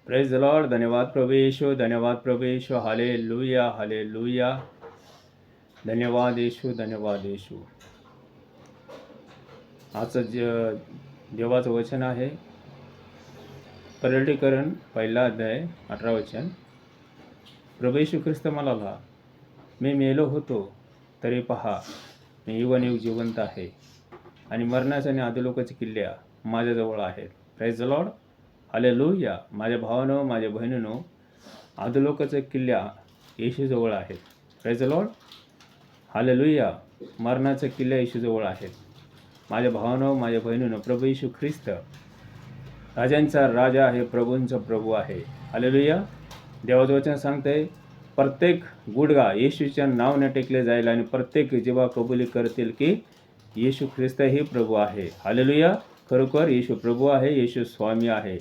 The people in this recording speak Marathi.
Praise the Lord. धन्यवाद प्रभू येशू, धन्यवाद प्रभू येशू. Hallelujah, hallelujah. धन्यवाद येशू, धन्यवाद येशू. आजचं देवाचं वचन आहे पर्यटीकरण 1 अध्याय 18 वचन. प्रभू येशू ख्रिस्त म्हणाला, मी मेलो होतो तरी पहा मी युग जिवंत आहे आणि मरणाच्या आणि अधोलोकाच्या किल्ल्या माझ्याजवळ आहेत. Praise the Lord. हालेलुया. माझ्या भावानं, माझ्या बहिणीनं, अधोलोकाच्या किल्ल्या येशूजवळ आहेत. Praise the Lord. हालेलुया. मरणाच्या किल्ल्या येशूजवळ आहेत. माझ्या भावानं, माझ्या बहिणीनं, प्रभू येशू ख्रिस्त राजांचा राजा आहे, प्रभूंचा प्रभू आहे. हालेलुया. देवाचं वचन सांगतंय, प्रत्येक गुडघा येशूच्या नावाने टेकले जाईल आणि प्रत्येक जेव्हा कबुली करतील की येशू ख्रिस्त हे प्रभू आहे. हालेलुया. खरोखर येशू प्रभू आहे, येशू स्वामी आहे.